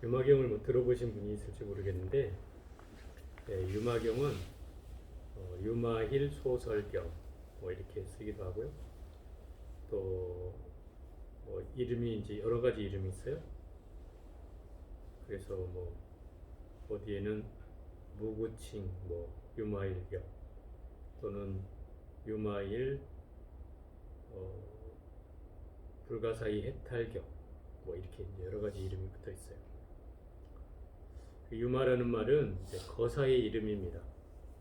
유마경을 뭐 들어보신 분이 있을지 모르겠는데, 유마경은 유마힐 소설경 뭐 이렇게 쓰기도 하고요. 또 뭐 이름이 이제 여러 가지 이름이 있어요. 그래서 뭐 어디에는 무구칭 뭐 유마일경 또는 유마일 불가사의 해탈경 뭐 이렇게 이제 여러 가지 이름이 붙어 있어요. 그 유마라는 말은 이제 거사의 이름입니다.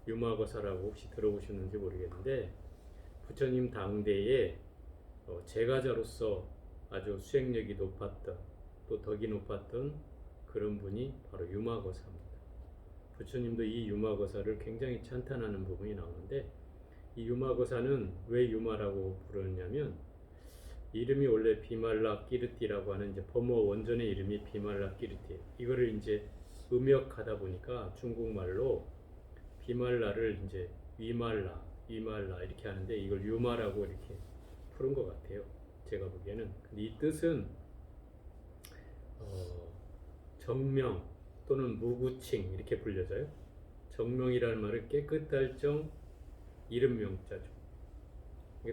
유마거사라고 혹시 들어보셨는지 모르겠는데, 부처님 당대에 제가자로서 아주 수행력이 높았던, 또 덕이 높았던 그런 분이 바로 유마거사입니다. 부처님도 이 유마거사를 굉장히 찬탄하는 부분이 나오는데, 이 유마거사는 왜 유마라고 부르느냐면, 이름이 원래 비말라 끼르띠라고 하는 이제 범어 원전의 이름이 비말라 끼르띠. 이거를 이제 음역하다 보니까 중국말로 비말라를 이제 위말라, 위말라 이렇게 하는데, 이걸 유마라고 이렇게 푸른 것 같아요. 제가 보기에는. 근데 이 뜻은 정명 또는 무구칭 이렇게 불려져요. 정명이라는 말은 깨끗할 정 이름명자죠.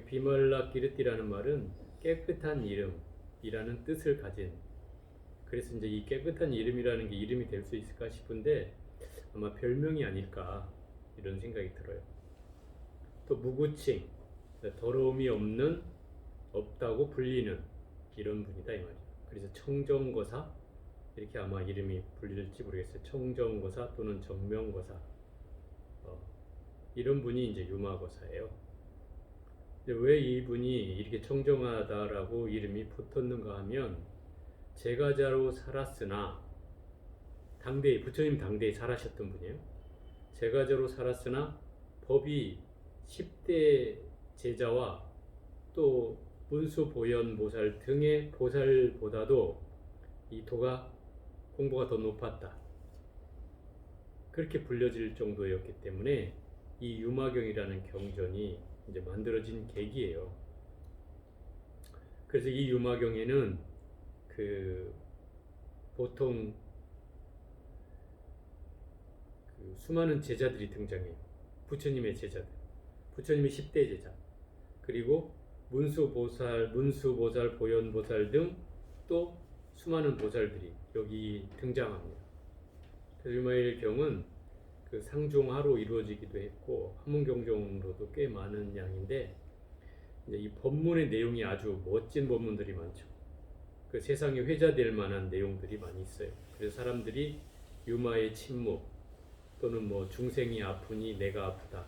비말라 끼르띠라는 말은 깨끗한 이름이라는 뜻을 가진, 그래서 이제 이 깨끗한 이름이라는 게 이름이 될 수 있을까 싶은데 아마 별명이 아닐까 이런 생각이 들어요. 또 무구칭, 더러움이 없다고 불리는 이런 분이다 이 말이죠. 그래서 청정거사 이렇게 아마 이름이 불릴지 모르겠어요. 청정거사 또는 정명거사, 이런 분이 이제 유마거사예요. 왜 이분이 이렇게 청정하다라고 이름이 붙었는가 하면, 제가자로 살았으나 부처님 당대에 살아셨던 분이에요. 제가자로 살았으나 법이 10대 제자와 또 문수 보현 보살 등의 보살보다도 이 도가 공부가 더 높았다, 그렇게 불려질 정도였기 때문에 이 유마경이라는 경전이 이제 만들어진 계기예요. 그래서 이 유마경에는 보통 수많은 제자들이 등장해요. 부처님의 제자들, 부처님의 10대 제자, 그리고 문수보살, 보현보살 등 또 수많은 보살들이 여기 등장합니다. 유마일경은 그 상중하로 이루어지기도 했고 한문경종으로도 꽤 많은 양인데, 이제 이 법문의 내용이 아주 멋진 법문들이 많죠. 그 세상에 회자될 만한 내용들이 많이 있어요. 그래서 사람들이 유마의 침묵 또는 뭐 중생이 아프니 내가 아프다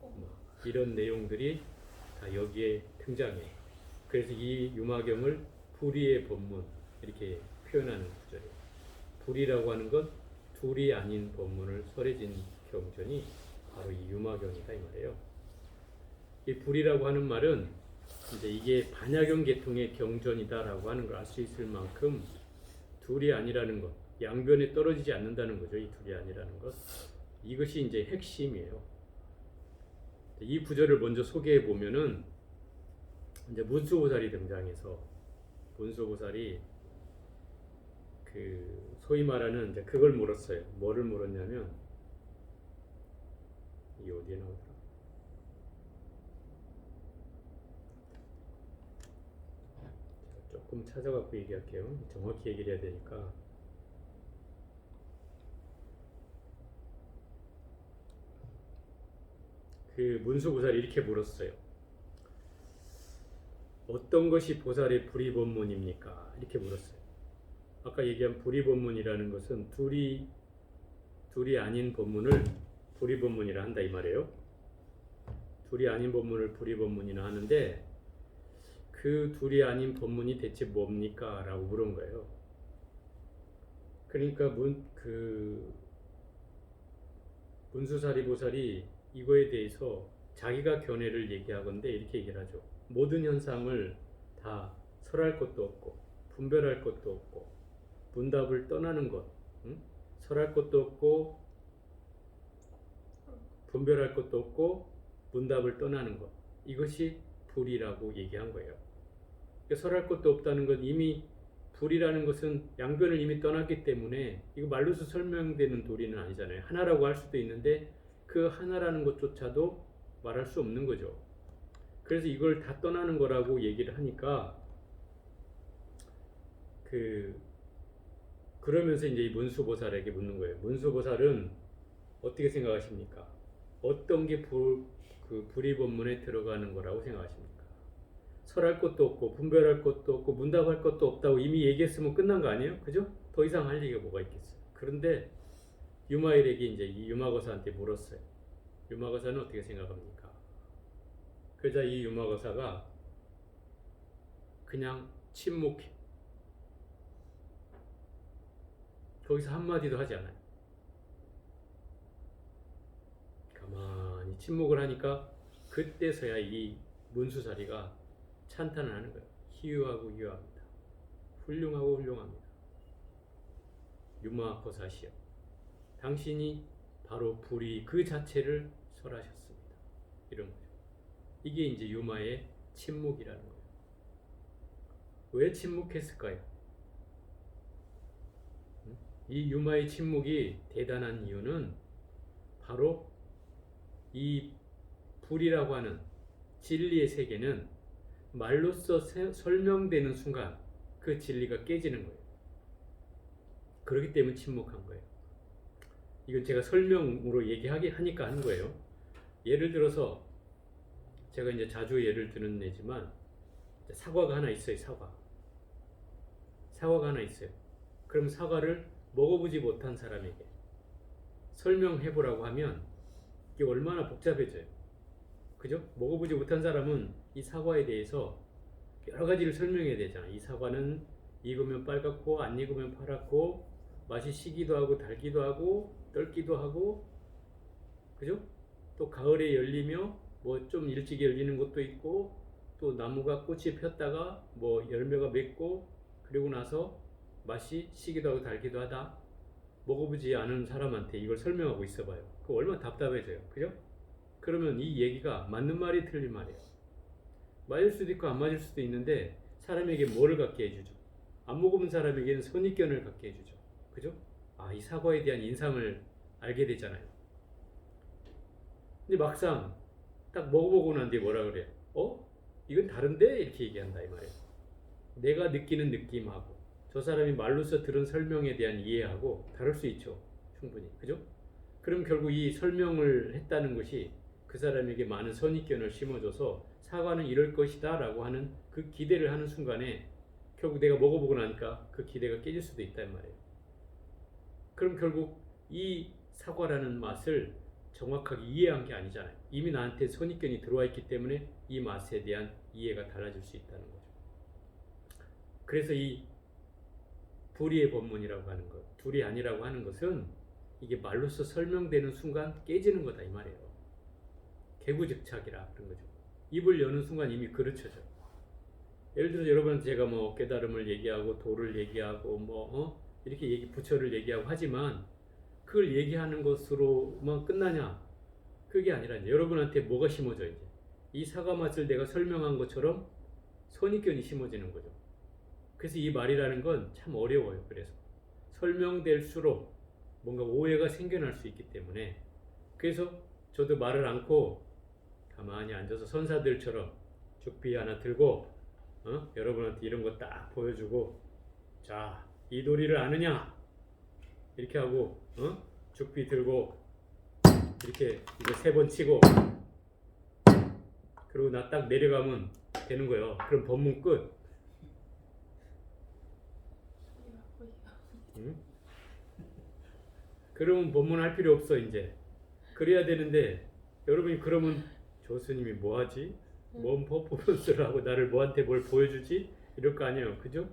뭐 이런 내용들이 다 여기에 등장해요. 그래서 이 유마경을 불의의 법문 이렇게 표현하는 구절이에요. 불의라고 하는 건 둘이 아닌 법문을 설해진 경전이 바로 이 유마경이다 이 말이에요. 이 불의라고 하는 말은 이제 이게 반야경 계통의 경전이다라고 하는 걸 알 수 있을 만큼 둘이 아니라는 것, 양변에 떨어지지 않는다는 거죠. 이 둘이 아니라는 것, 이것이 이제 핵심이에요. 이 구절을 먼저 소개해 보면은, 이제 문수보살이 등장해서 문수보살이 소위 말하는 이제 그걸 물었어요. 뭐를 물었냐면, 이게 어디에 나오더라? 조금 찾아갖고 얘기할게요. 정확히 얘기를 해야 되니까. 문수보살이 이렇게 물었어요. 어떤 것이 보살의 불의법문입니까? 이렇게 물었어요. 아까 얘기한 불의법문이라는 것은 둘이 아닌 법문을 불의법문이라 한다 이 말이에요. 둘이 아닌 법문을 불의법문이라 하는데, 그 둘이 아닌 법문이 대체 뭡니까? 라고 물은 거예요. 그러니까 문수사리보살이 이거에 대해서 자기가 견해를 얘기하건대 이렇게 얘기를 하죠. 모든 현상을 다 설할 것도 없고 분별할 것도 없고 문답을 떠나는 것, 설할 것도 없고 분별할 것도 없고 문답을 떠나는 것, 이것이 불이라고 얘기한 거예요. 설할 것도 없다는 건 이미 불이라는 것은 양변을 이미 떠났기 때문에 이거 말로서 설명되는 도리는 아니잖아요. 하나라고 할 수도 있는데 그 하나라는 것조차도 말할 수 없는 거죠. 그래서 이걸 다 떠나는 거라고 얘기를 하니까 그러면서 이제 이 문수보살에게 묻는 거예요. 문수보살은 어떻게 생각하십니까? 어떤 게 불이법문에 들어가는 거라고 생각하십니까? 설할 것도 없고 분별할 것도 없고 문답할 것도 없다고 이미 얘기했으면 끝난 거 아니에요? 그죠? 더 이상 할 얘기가 뭐가 있겠어요? 그런데 유마일에게 이제 이 유마거사한테 물었어요. 유마거사는 어떻게 생각합니까? 그러자 이 유마거사가 그냥 침묵해. 거기서 한마디도 하지 않아요. 가만히 침묵을 하니까 그때서야 이 문수사리가 찬탄을 하는 거예요. 희유하고 유합니다. 훌륭하고 훌륭합니다. 유마거사시여, 당신이 바로 불이 그 자체를 설하셨습니다. 이런 거죠. 이게 이제 유마의 침묵이라는 거예요. 왜 침묵했을까요? 이 유마의 침묵이 대단한 이유는 바로 이 불이라고 하는 진리의 세계는 말로써 설명되는 순간 그 진리가 깨지는 거예요. 그렇기 때문에 침묵한 거예요. 이건 제가 설명으로 얘기하니까 하는 거예요. 예를 들어서 제가 이제 자주 예를 드는 예지만 사과가 하나 있어요. 사과가 하나 있어요. 그럼 사과를 먹어보지 못한 사람에게 설명해보라고 하면 이게 얼마나 복잡해져요. 그죠? 먹어보지 못한 사람은 이 사과에 대해서 여러 가지를 설명해야 되잖아. 이 사과는 익으면 빨갛고 안 익으면 파랗고 맛이 시기도 하고 달기도 하고 떫기도 하고, 그죠? 또 가을에 열리며 뭐 좀 일찍 열리는 것도 있고, 또 나무가 꽃이 폈다가 뭐 열매가 맺고, 그리고 나서 맛이 시기도 하고 달기도 하다. 먹어보지 않은 사람한테 이걸 설명하고 있어봐요. 그거 얼마나 답답해져요. 그죠? 그러면 이 얘기가 맞는 말이 틀린 말이에요. 맞을 수도 있고 안 맞을 수도 있는데 사람에게 뭐를 갖게 해주죠? 안 먹어본 사람에게는 선입견을 갖게 해주죠. 그죠? 아, 이 사과에 대한 인상을 알게 되잖아요. 근데 막상 딱 먹어보고 난 뒤에 뭐라 그래요? 이건 다른데? 이렇게 얘기한다 이 말이에요. 내가 느끼는 느낌하고 저 사람이 말로써 들은 설명에 대한 이해하고 다를 수 있죠. 충분히. 그죠? 그럼 결국 이 설명을 했다는 것이 그 사람에게 많은 선입견을 심어줘서 사과는 이럴 것이다 라고 하는 그 기대를 하는 순간에 결국 내가 먹어보고 나니까 그 기대가 깨질 수도 있단 말이에요. 그럼 결국 이 사과라는 맛을 정확하게 이해한 게 아니잖아요. 이미 나한테 선입견이 들어와 있기 때문에 이 맛에 대한 이해가 달라질 수 있다는 거죠. 그래서 이 불이의 법문이라고 하는 것, 둘이 아니라고 하는 것은 이게 말로써 설명되는 순간 깨지는 거다 이 말이에요. 개구즉착이라 그런 거죠. 입을 여는 순간 이미 그르쳐져. 예를 들어서 여러분 제가 뭐 깨달음을 얘기하고 도를 얘기하고 이렇게 부처를 얘기하고 하지만 그걸 얘기하는 것으로만 끝나냐? 그게 아니라 이제 여러분한테 뭐가 심어져 이제 이 사과 맛을 내가 설명한 것처럼 선입견이 심어지는 거죠. 그래서 이 말이라는 건 참 어려워요. 그래서 설명될수록 뭔가 오해가 생겨날 수 있기 때문에 그래서 저도 말을 않고 가만히 앉아서 선사들처럼 죽비 하나 들고 여러분한테 이런 거 딱 보여주고 자, 이 도리를 아느냐? 이렇게 하고 죽비 들고 이렇게 이거 3번 치고 그리고 나 딱 내려가면 되는 거예요. 그럼 법문 끝. 그러면 법문 할 필요 없어 이제. 그래야 되는데 여러분이 그러면 조스님이 뭐하지? 뭔 퍼포먼스를 하고 나를 뭐한테 뭘 보여주지? 이럴 거 아니에요. 그죠?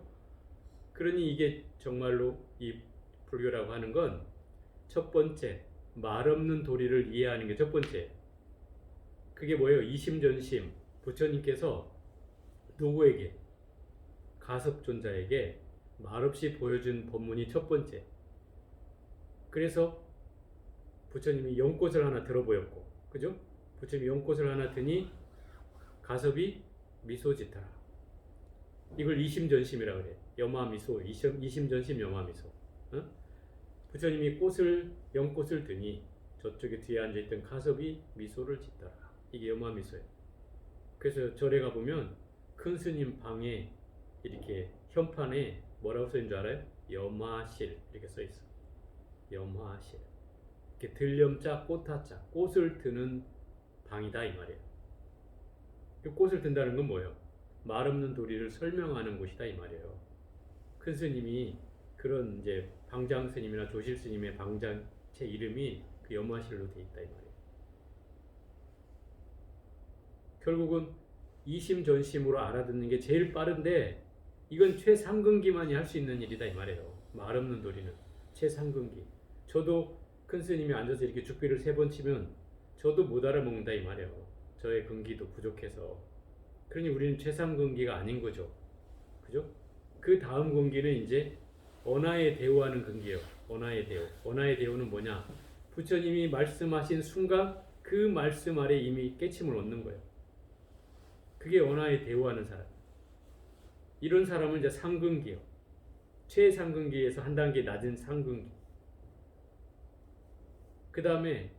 그러니 이게 정말로 이 불교라고 하는 건 첫 번째 말 없는 도리를 이해하는 게 첫 번째. 그게 뭐예요? 이심전심. 부처님께서 누구에게? 가섭존자에게 말없이 보여준 법문이 첫 번째. 그래서 부처님이 연꽃을 하나 들어보였고, 그죠? 부처님이 연꽃을 하나 드니 가섭이 미소 짓더라. 이걸 이심전심이라 그래. 염화미소, 이심전심 염화미소. 어? 부처님이 연꽃을 드니 저쪽에 뒤에 앉아있던 가섭이 미소를 짓더라. 이게 염화미소예요. 그래서 절에 가보면 큰 스님 방에 이렇게 현판에 뭐라고 써있는 줄 알아요? 염화실 이렇게 써있어. 염화실. 이렇게 들염자 꽃화자, 꽃을 드는 방이다 이 말이에요. 꽃을 든다는 건 뭐예요? 말 없는 도리를 설명하는 곳이다 이 말이에요. 큰 스님이 그런 이제 방장 스님이나 조실 스님의 방장체 이름이 그 염화실로 돼 있다 이 말이에요. 결국은 이심전심으로 알아듣는 게 제일 빠른데 이건 최상근기만이 할 수 있는 일이다 이 말이에요. 말 없는 도리는 최상근기. 저도 큰 스님이 앉아서 이렇게 죽비를 3번 치면 저도 못 알아먹는다 이 말이에요. 저의 근기도 부족해서. 그러니 우리는 최상근기가 아닌 거죠. 그죠? 그 다음 근기는 이제 언하에 대우하는 근기예요. 언하에 대우. 언하에 대우는 뭐냐? 부처님이 말씀하신 순간 그 말씀 아래 이미 깨침을 얻는 거예요. 그게 언하에 대우하는 사람. 이런 사람은 이제 상근기요. 최상근기에서 한 단계 낮은 상근기. 그 다음에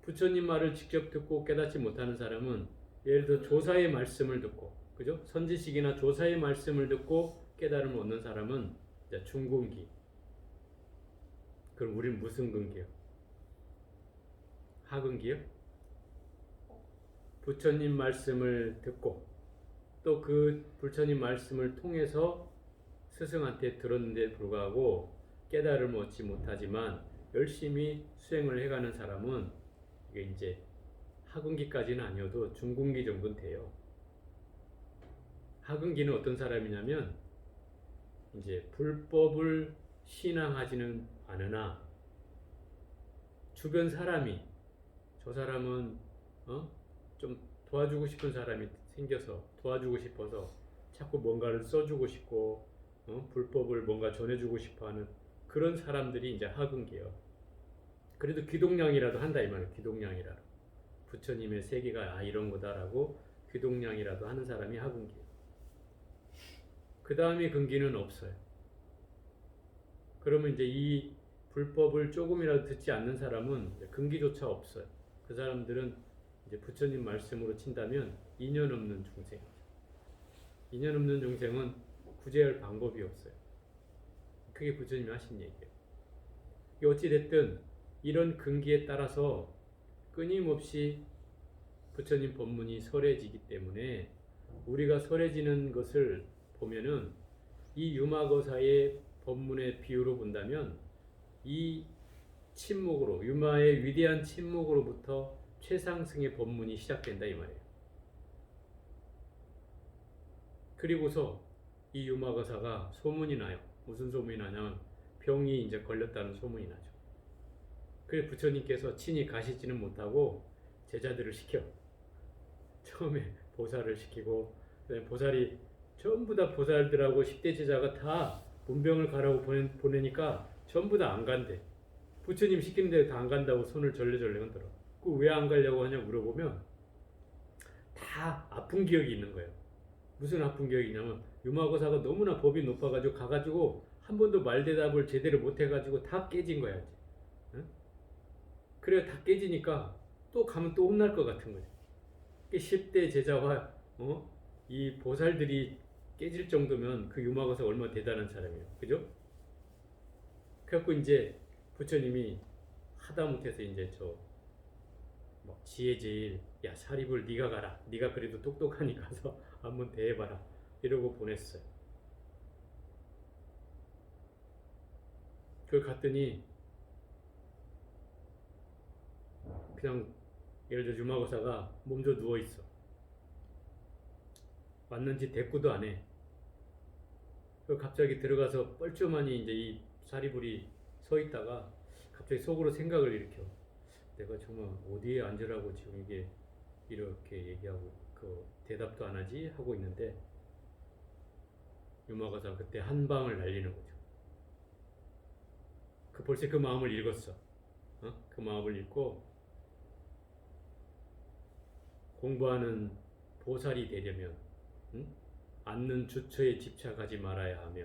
부처님 말을 직접 듣고 깨닫지 못하는 사람은 예를 들어 조사의 말씀을 듣고, 그죠? 선지식이나 조사의 말씀을 듣고 깨달음을 얻는 사람은 이제 중근기. 그럼 우리는 무슨 근기요? 하근기요? 부처님 말씀을 듣고 또 그 부처님 말씀을 통해서 스승한테 들었는데 불구하고 깨달음을 얻지 못하지만 열심히 수행을 해가는 사람은 이게 이제 하근기까지는 아니어도 중근기 정도는 돼요. 하근기는 어떤 사람이냐면 이제 불법을 신앙하지는 않으나 주변 사람이 저 사람은 좀 도와주고 싶은 사람이 생겨서 도와주고 싶어서 자꾸 뭔가를 써주고 싶고 불법을 뭔가 전해주고 싶어하는 그런 사람들이 이제 하근기예요. 그래도 귀동량이라도 한다 이 말이에요. 귀동량이라도 부처님의 세계가 이런 거다라고 귀동량이라도 하는 사람이 하근기예요. 그 다음에 근기는 없어요. 그러면 이제 이 불법을 조금이라도 듣지 않는 사람은 근기조차 없어요. 그 사람들은 이제 부처님 말씀으로 친다면 인연 없는 중생. 인연 없는 중생은 구제할 방법이 없어요. 그게 부처님이 하신 얘기예요. 어찌됐든 이런 근기에 따라서 끊임없이 부처님 법문이 설해지기 때문에 우리가 설해지는 것을 보면은 이 유마거사의 법문의 비유로 본다면 이 침묵으로 유마의 위대한 침묵으로부터 최상승의 법문이 시작된다 이 말이에요. 그리고서 이 유마거사가 소문이 나요. 무슨 소문이 나냐면 병이 이제 걸렸다는 소문이 나죠. 그래서 부처님께서 친히 가시지는 못하고 제자들을 시켜. 처음에 보살을 시키고 보살이 전부 다 보살들하고 10대 제자가 다 문병을 가라고 보내니까 전부 다 안 간대. 부처님 시키는 데 다 안 간다고 손을 절레절레 흔들어. 그 왜 안 가려고 하냐 물어보면 다 아픈 기억이 있는 거예요. 무슨 아픈 기억이냐면 유마거사가 너무나 법이 높아가지고 가가지고 한 번도 말대답을 제대로 못해가지고 다 깨진 거야. 응? 그래 다 깨지니까 또 가면 또 혼날 것 같은 거지. 10대 제자와 이 보살들이 깨질 정도면 그 유마거사가 얼마나 대단한 사람이에요. 그죠? 그래갖고 이제 부처님이 하다못해서 이제 지혜제일 야 사리불 네가 가라. 네가 그래도 똑똑하니 가서 한번 대해봐라. 이러고 보냈어요. 그걸 갔더니 그냥 예를 들어 유마거사가 몸져 누워있어. 왔는지 대꾸도 안 해. 갑자기 들어가서 뻘쭘하니 이제 이 사리불이 서 있다가 갑자기 속으로 생각을 일으켜. 내가 정말 어디에 앉으라고 지금 이게 이렇게 얘기하고 그 대답도 안 하지 하고 있는데 유마거사가 그때 한 방을 날리는 거죠. 벌써 그 마음을 읽었어. 그 마음을 읽고 공부하는 보살이 되려면 앉는 주처에 집착하지 말아야 하며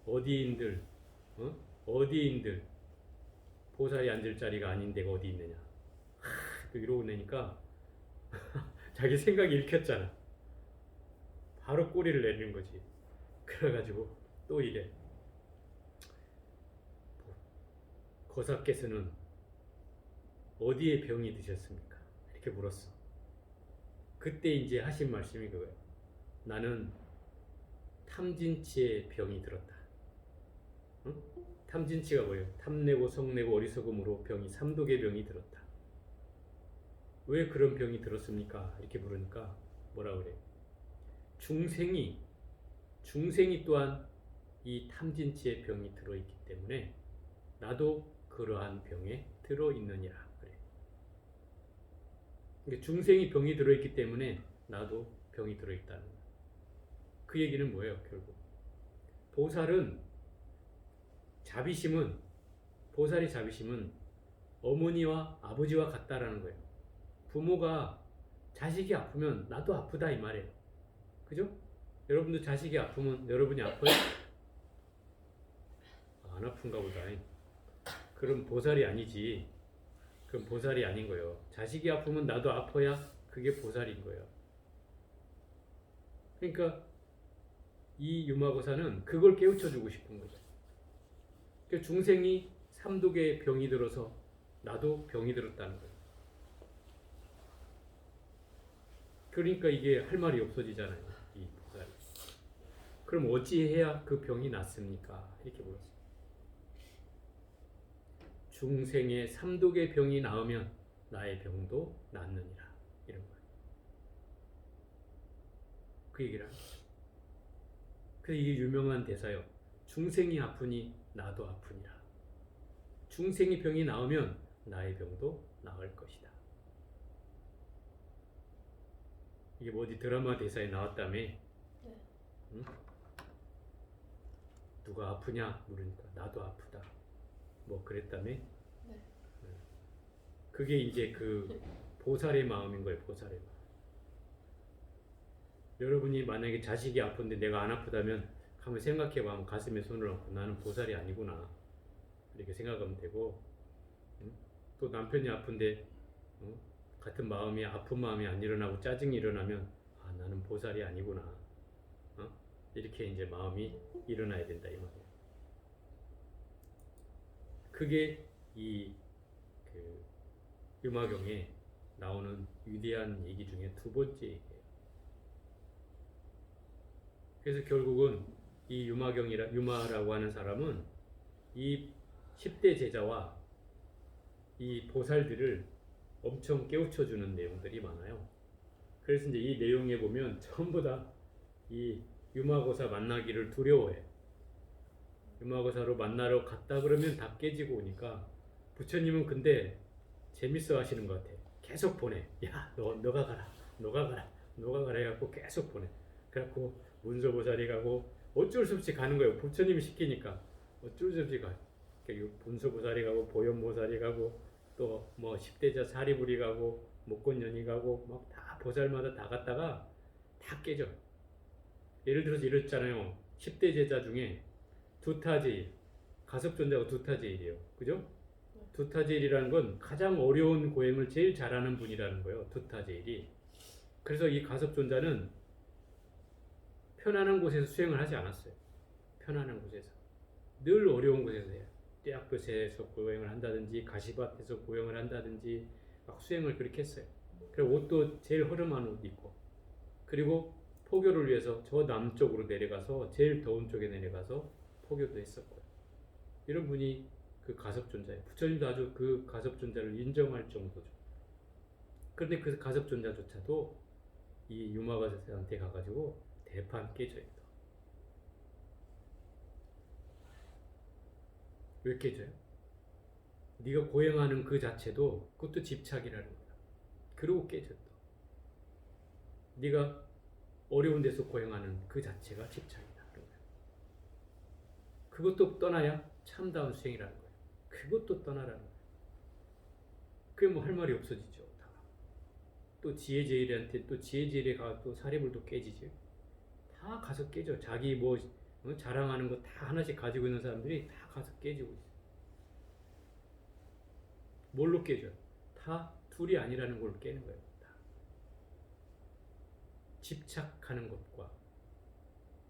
어디인들 어디인들 보살이 앉을 자리가 아닌 데가 어디 있느냐. 또 이러고 내니까 자기 생각이 읽혔잖아. 바로 꼬리를 내리는 거지. 그래가지고 또 이래. 거사께서는 어디에 병이 드셨습니까? 이렇게 물었어. 그때 이제 하신 말씀이 그거예요. 나는 탐진치에 병이 들었다. 응? 탐진치가 뭐예요? 탐내고 성내고 어리석음으로 병이 삼독의 병이 들었다. 왜 그런 병이 들었습니까? 이렇게 물으니까 뭐라 그래? 중생이 또한 이 탐진치의 병이 들어있기 때문에 나도 그러한 병에 들어있느니라 그래. 그러니까 중생이 병이 들어있기 때문에 나도 병이 들어있다는 거야. 그 얘기는 뭐예요? 결국 보살이 자비심은 어머니와 아버지와 같다라는 거예요. 부모가 자식이 아프면 나도 아프다 이 말이에요. 그죠? 여러분도 자식이 아프면 여러분이 아파요? 안 아픈가 보다. 그럼 보살이 아니지. 그럼 보살이 아닌 거예요. 자식이 아프면 나도 아파야 그게 보살인 거예요. 그러니까 이 유마고사는 그걸 깨우쳐주고 싶은 거죠. 그러니까 중생이 삼독의 병이 들어서 나도 병이 들었다는 거예요. 그러니까 이게 할 말이 없어지잖아요. 이 보살이. 그럼 어찌해야 그 병이 낫습니까? 이렇게 물었어요. 중생의 삼독의 병이 나으면 나의 병도 낫느니라. 이런 거예요. 그 얘기를 하죠. 그래서 이게 유명한 대사요. 중생이 아프니 나도 아프니라. 중생이 병이 나으면 나의 병도 나을 것이다. 이게 뭐 어디 드라마 대사에 나왔다며? 네. 응? 누가 아프냐 물으니까 나도 아프다. 뭐 그랬다며? 네. 그게 이제 그 보살의 마음인 거예요. 보살의 마음. 여러분이 만약에 자식이 아픈데 내가 안 아프다면 한번 생각해보면 가슴에 손을 얹고 나는 보살이 아니구나 이렇게 생각하면 되고, 또 남편이 아픈데 같은 마음이 아픈 마음이 안 일어나고 짜증이 일어나면 아 나는 보살이 아니구나 이렇게 이제 마음이 일어나야 된다 이 말이에요. 그게 이 그 유마경에 나오는 위대한 얘기 중에 두 번째 얘기예요. 그래서 결국은 이 유마라고 하는 사람은 이 10대 제자와 이 보살들을 엄청 깨우쳐주는 내용들이 많아요. 그래서 이제 이 내용에 보면 전부 다 이 유마고사 만나기를 두려워해. 유마고사로 만나러 갔다 그러면 다 깨지고 오니까 부처님은 근데 재밌어 하시는 것 같아. 계속 보내. 야, 너가 가라 해갖고 계속 보내. 그래갖고 문서보살이 가고 어쩔 수 없이 가는 거예요. 부처님이 시키니까 어쩔 수 없이 가요. 문서보살이 가고 보현보살이 가고 또 뭐 10대자 사리불이 가고 목곤년이 가고 막 다 보살마다 다 갔다가 다 깨져. 예를 들어서 이랬잖아요. 10대 제자 중에 두타제일, 가섭존자가 두타제일이에요. 그죠? 두타제일이라는 건 가장 어려운 고행을 제일 잘하는 분이라는 거예요. 두타제일이. 그래서 이 가섭존자는 편안한 곳에서 수행을 하지 않았어요. 편안한 곳에서. 늘 어려운 곳에서 해요. 떼약볕에서 고행을 한다든지 가시밭에서 고행을 한다든지 막 수행을 그렇게 했어요. 그리고 옷도 제일 허름한 옷 입고, 그리고 포교를 위해서 저 남쪽으로 내려가서 제일 더운 쪽에 내려가서 포교도 했었고요. 이런 분이 그 가섭존자예요. 부처님도 아주 그 가섭존자를 인정할 정도죠. 그런데 그 가섭존자조차도 이 유마가사한테 가가지고 대판 깨져요. 왜 깨져요? 네가 고행하는 그 자체도 그것도 집착이라는 거야. 그러고 깨져 또. 네가 어려운 데서 고행하는 그 자체가 집착이다. 그런 거야. 그것도 떠나야 참다운 수행이라는 거야. 그것도 떠나라는 거야. 그게 뭐 할 말이 없어지죠. 또 지혜제일한테 또 지혜제일에 가 또 사리불도 깨지죠. 다 다 가서 깨져. 자기 뭐 자랑하는 거 다 하나씩 가지고 있는 사람들이 다 가서 깨지고 있어. 뭘로 깨져? 다 둘이 아니라는 걸 깨는 거예요. 다. 집착하는 것과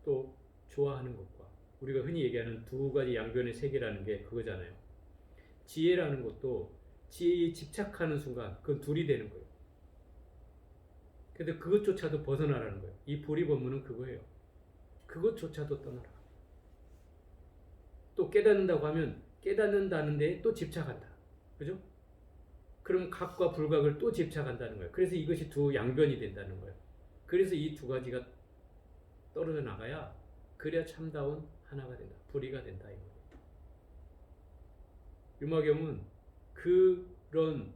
또 좋아하는 것과 우리가 흔히 얘기하는 두 가지 양변의 세계라는 게 그거잖아요. 지혜라는 것도 지혜에 집착하는 순간 그건 둘이 되는 거예요. 근데 그것조차도 벗어나라는 거예요. 이 불이 법문은 그거예요. 그것조차도 떠나라. 또 깨닫는다고 하면 깨닫는다는 데에 또 집착한다. 그죠? 그럼 각과 불각을 또 집착한다는 거예요. 그래서 이것이 두 양변이 된다는 거예요. 그래서 이 두 가지가 떨어져 나가야 그래야 참다운 하나가 된다. 불이가 된다. 유마경은 그런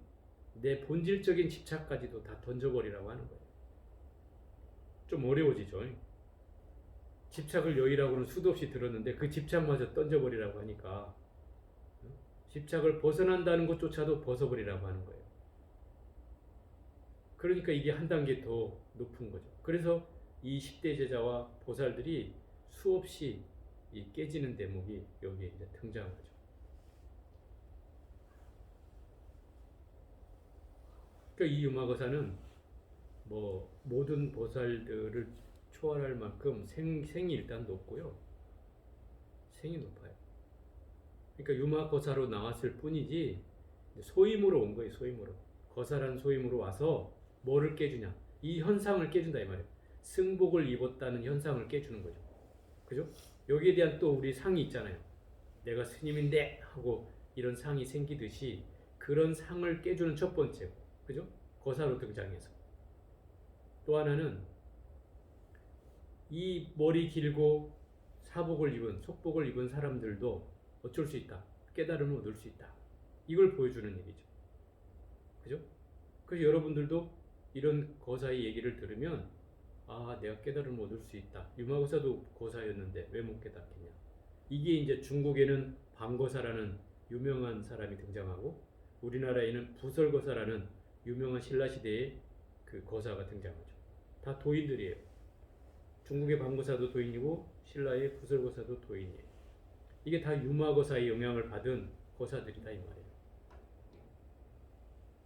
내 본질적인 집착까지도 다 던져버리라고 하는 거예요. 좀 어려워지죠. 집착을 여의라고는 수도 없이 들었는데 그 집착마저 던져버리라고 하니까 집착을 벗어난다는 것조차도 벗어버리라고 하는 거예요. 그러니까 이게 한 단계 더 높은 거죠. 그래서 이 10대 제자와 보살들이 수없이 이 깨지는 대목이 여기에 이제 등장하죠. 그러니까 이 유마거사는 뭐 모든 보살들을 초월할 만큼 생이 일단 높고요. 생이 높아요. 그러니까 유마거사로 나왔을 뿐이지 소임으로 온 거예요. 소임으로. 거사란 소임으로 와서 뭐를 깨주냐? 이 현상을 깨준다 이 말이에요. 승복을 입었다는 현상을 깨주는 거죠. 그죠? 여기에 대한 또 우리 상이 있잖아요. 내가 스님인데 하고 이런 상이 생기듯이 그런 상을 깨주는 첫 번째고, 그죠? 거사로 등장해서. 또 하나는 이 머리 길고 사복을 입은, 속복을 입은 사람들도 어쩔 수 있다. 깨달음을 얻을 수 있다. 이걸 보여주는 얘기죠. 그죠? 그래서 여러분들도 이런 거사의 얘기를 들으면 아, 내가 깨달음을 얻을 수 있다. 유마거사도 거사였는데 왜 못 깨닫겠냐. 이게 이제 중국에는 방거사라는 유명한 사람이 등장하고 우리나라에는 부설거사라는 유명한 신라시대의 그 거사가 등장하죠. 다 도인들이에요. 중국의 방거사도 도인이고 신라의 부설거사도 도인이에요. 이게 다 유마거사의 영향을 받은 거사들이다 이 말이에요.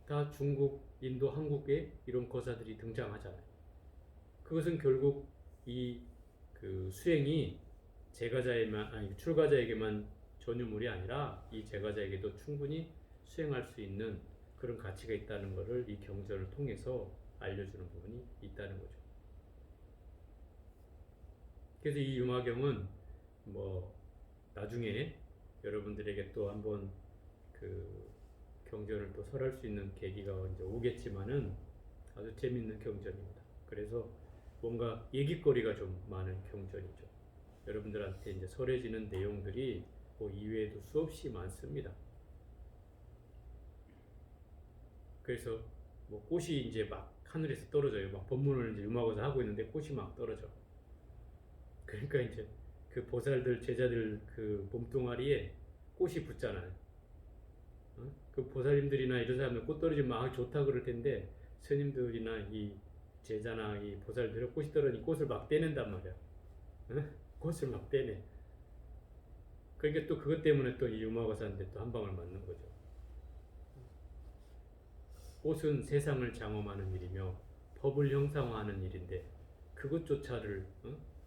다 중국, 인도, 한국에 이런 거사들이 등장하잖아요. 그것은 결국 이 그 수행이 제가자에만 아니 출가자에게만 전유물이 아니라 이 제가자에게도 충분히 수행할 수 있는 그런 가치가 있다는 것을 이 경전을 통해서 알려주는 부분이 있다는 거죠. 그래서 이 유마경은 뭐 나중에 여러분들에게 또 한번 그 경전을 또 설할 수 있는 계기가 이제 오겠지만은 아주 재밌는 경전입니다. 그래서 뭔가 얘기거리가 좀 많은 경전이죠. 여러분들한테 이제 설해지는 내용들이 뭐 이외에도 수없이 많습니다. 그래서 뭐 꽃이 이제 막 하늘에서 떨어져요. 막 법문을 이제 유마거사 하고 있는데 꽃이 막 떨어져. 그러니까 이제 그 보살들 제자들 그 몸뚱아리에 꽃이 붙잖아요. 그 보살님들이나 이런 사람들 꽃 떨어지면 막 좋다 그럴 텐데 스님들이나 이 제자나 이 보살들은 꽃이 떨어지니 꽃을 막 떼낸단 말이야. 꽃을 막 떼내. 그러니까 또 그것 때문에 또 이 유마거사한테 또 한 방을 맞는 거죠. 꽃은 세상을 장엄하는 일이며 법을 형상화하는 일인데 그것조차를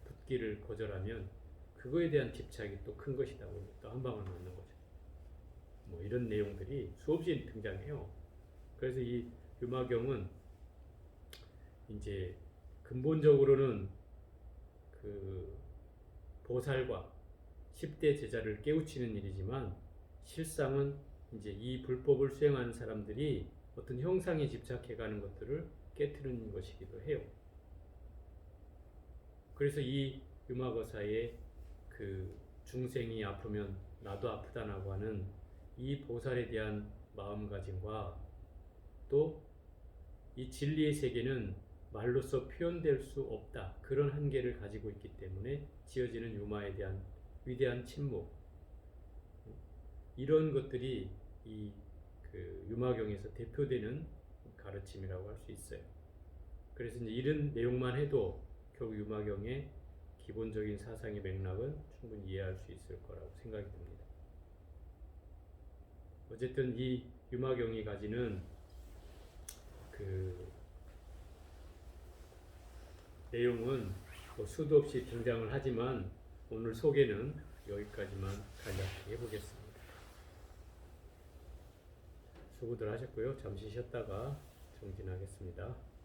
붙기를 거절하면 그거에 대한 집착이 또 큰 것이다고 또 한 방을 맞는 거죠. 뭐 이런 내용들이 수없이 등장해요. 그래서 이 유마경은 이제 근본적으로는 그 보살과 10대 제자를 깨우치는 일이지만 실상은 이제 이 불법을 수행하는 사람들이 어떤 형상에 집착해가는 것들을 깨트리는 것이기도 해요. 그래서 이 유마거사의 그 중생이 아프면 나도 아프다라고 하는 이 보살에 대한 마음가짐과 또 이 진리의 세계는 말로써 표현될 수 없다. 그런 한계를 가지고 있기 때문에 지어지는 유마에 대한 위대한 침묵. 이런 것들이 이 그 유마경에서 대표되는 가르침이라고 할 수 있어요. 그래서 이제 이런 내용만 해도 결국 유마경의 기본적인 사상의 맥락은 충분히 이해할 수 있을 거라고 생각이 듭니다. 어쨌든 이 유마경이 가지는 그 내용은 뭐 수도 없이 등장을 하지만 오늘 소개는 여기까지만 간략히 해보겠습니다. 수고들 하셨고요. 잠시 쉬었다가 정진하겠습니다.